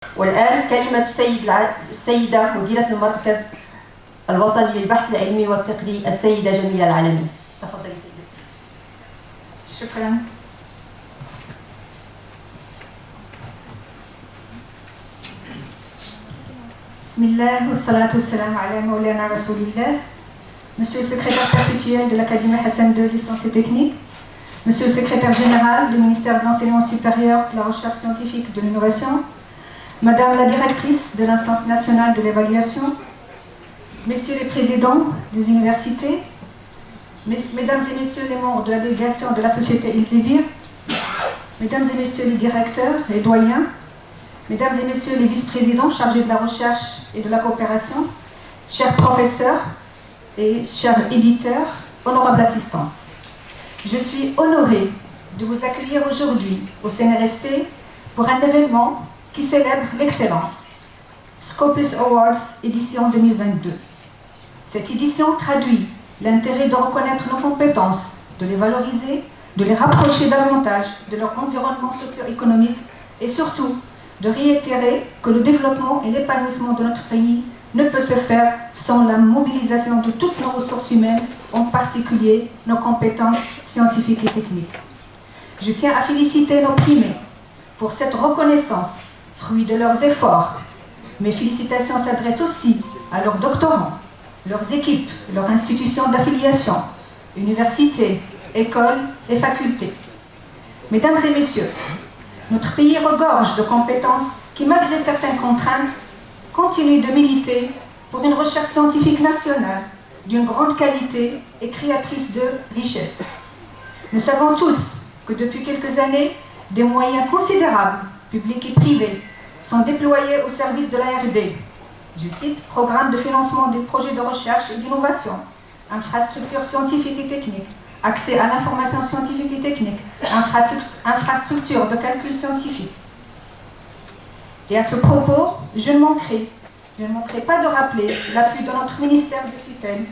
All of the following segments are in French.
والآن كلمة السيدة مديرة المركز الوطني للبحث العلمي والتقني السيدة جميلة العالمي. تفضلي سيدتي. شكرا. بسم الله والصلاة والسلام على مولانا رسول الله. Monsieur le secrétaire perpétuel de l'Académie Hassan II des sciences et techniques, Monsieur le secrétaire général du ministère de l'Enseignement supérieur, de la recherche scientifique et de l'innovation, Madame la directrice de l'Instance nationale de l'évaluation, Messieurs les présidents des universités, Mesdames et Messieurs les membres de la délégation de la société Elsevier, Mesdames et Messieurs les directeurs et doyens, Mesdames et Messieurs les vice-présidents chargés de la recherche et de la coopération, chers professeurs et chers éditeurs, honorable assistance. Je suis honorée de vous accueillir aujourd'hui au CNRST pour un événement qui célèbre l'excellence, Scopus Awards édition 2022. Cette édition traduit l'intérêt de reconnaître nos compétences, de les valoriser, de les rapprocher davantage de leur environnement socio-économique et surtout de réitérer que le développement et l'épanouissement de notre pays ne peut se faire sans la mobilisation de toutes nos ressources humaines, en particulier nos compétences scientifiques et techniques. Je tiens à féliciter nos primés pour cette reconnaissance, fruit de leurs efforts. Mes félicitations s'adressent aussi à leurs doctorants, leurs équipes, leurs institutions d'affiliation, universités, écoles et facultés. Mesdames et messieurs, notre pays regorge de compétences qui, malgré certaines contraintes, continuent de militer pour une recherche scientifique nationale d'une grande qualité et créatrice de richesse. Nous savons tous que depuis quelques années, des moyens considérables, publics et privés, sont déployés au service de l'ARD. Je cite, programme de financement des projets de recherche et d'innovation, infrastructures scientifiques et techniques, accès à l'information scientifique et technique, infrastructures de calcul scientifique. Et à ce propos, je ne manquerai pas de rappeler l'appui de notre ministère de tutelle,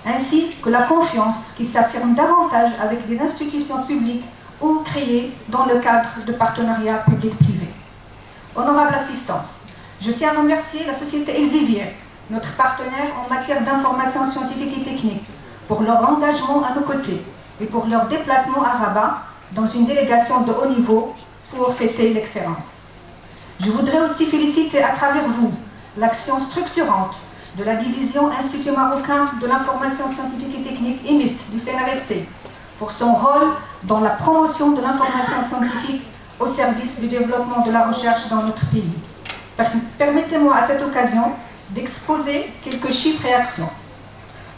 ainsi que la confiance qui s'affirme davantage avec des institutions publiques ou créées dans le cadre de partenariats publics-privés. Honorable assistance, je tiens à remercier la société Elsevier, notre partenaire en matière d'information scientifique et technique, pour leur engagement à nos côtés et pour leur déplacement à Rabat dans une délégation de haut niveau pour fêter l'excellence. Je voudrais aussi féliciter à travers vous l'action structurante de la division Institut marocain de l'information scientifique et technique IMIST du CNRST pour son rôle dans la promotion de l'information scientifique au service du développement de la recherche dans notre pays. Permettez-moi à cette occasion d'exposer quelques chiffres et actions.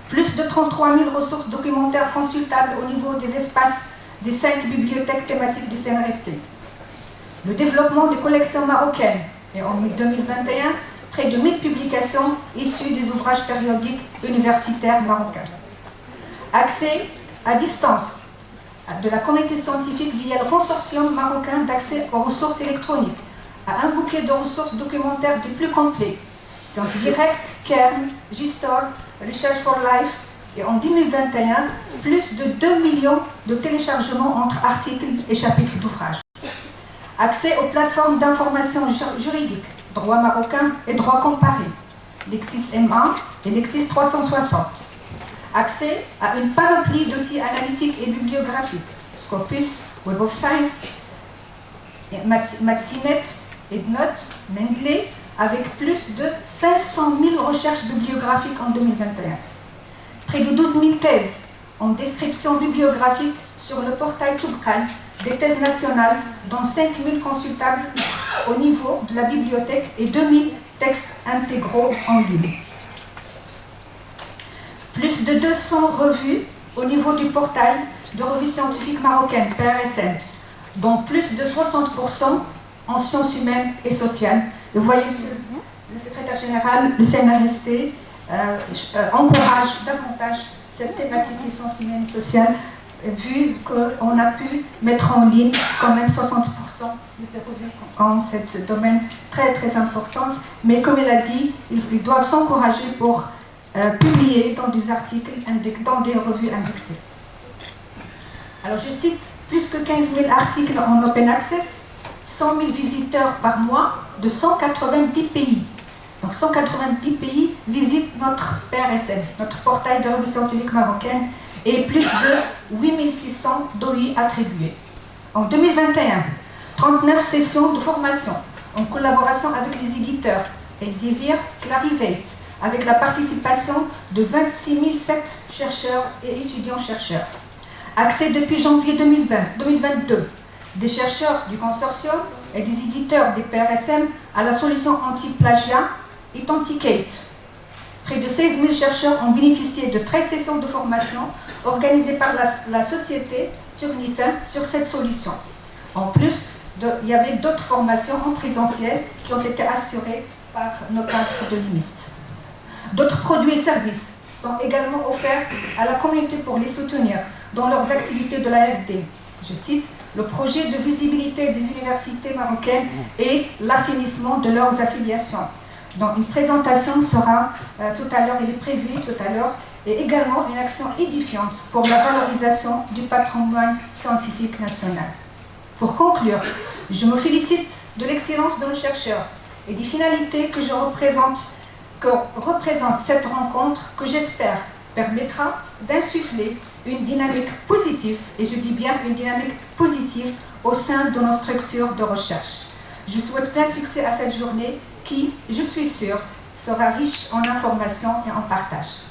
Plus de 33 000 ressources documentaires consultables au niveau des espaces des 5 bibliothèques thématiques du CNRST. Le développement des collections marocaines et en 2021, près de 1000 publications issues des ouvrages périodiques universitaires marocains. Accès à distance de la communauté scientifique via le consortium marocain d'accès aux ressources électroniques, à un bouquet de ressources documentaires des plus complets, Sciences Directes, Kern, GSTOR, Research for Life, et en 2021, plus de 2 millions de téléchargements entre articles et chapitres d'ouvrages. Accès aux plateformes d'information juridique, droit marocain et droit comparé, Lexis M1 et Lexis 360. Accès à une panoplie d'outils analytiques et bibliographiques, Scopus, Web of Science, Maxinet, EndNote, Mendeley, avec plus de 500 000 recherches bibliographiques en 2021. Près de 12 000 thèses en description bibliographique sur le portail Toubkal des thèses nationales, dont 5 000 consultables au niveau de la bibliothèque et 2 000 textes intégraux en ligne. Plus de 200 revues au niveau du portail de revues scientifiques marocaines, PRSN, dont plus de 60% en sciences humaines et sociales. Vous voyez, le secrétaire général, le CNRST, encourage davantage cette thématique des sciences humaines et sociales, vu qu'on a pu mettre en ligne quand même 60% de ces revues en ce domaine très très important. Mais comme elle a dit, ils doivent s'encourager pour publier dans des articles, dans des revues indexées. Alors je cite plus que 15 000 articles en open access, 100 000 visiteurs par mois de 190 pays. Donc 190 pays visitent notre PRSM, notre portail de revue scientifique marocaine, et plus de 8600 DOI attribués. En 2021, 39 sessions de formation en collaboration avec les éditeurs Elsevier, Clarivate, avec la participation de 26 007 chercheurs et étudiants-chercheurs. Accès depuis janvier 2022 des chercheurs du consortium et des éditeurs des PRSM à la solution anti-plagiat Authenticate. Près de 16 000 chercheurs ont bénéficié de 13 sessions de formation organisées par la société Turnitin sur cette solution. En plus, il y avait d'autres formations en présentiel qui ont été assurées par nos cadres de l'UMIST. D'autres produits et services sont également offerts à la communauté pour les soutenir dans leurs activités de l'AFD. Je cite le projet de visibilité des universités marocaines et l'assainissement de leurs affiliations. Donc une présentation sera tout à l'heure, elle est prévue tout à l'heure, et également une action édifiante pour la valorisation du patrimoine scientifique national. Pour conclure, je me félicite de l'excellence de nos chercheurs et des finalités que représente cette rencontre que j'espère permettra d'insuffler une dynamique positive, et je dis bien une dynamique positive au sein de nos structures de recherche. Je souhaite plein succès à cette journée qui, je suis sûre, sera riche en informations et en partage.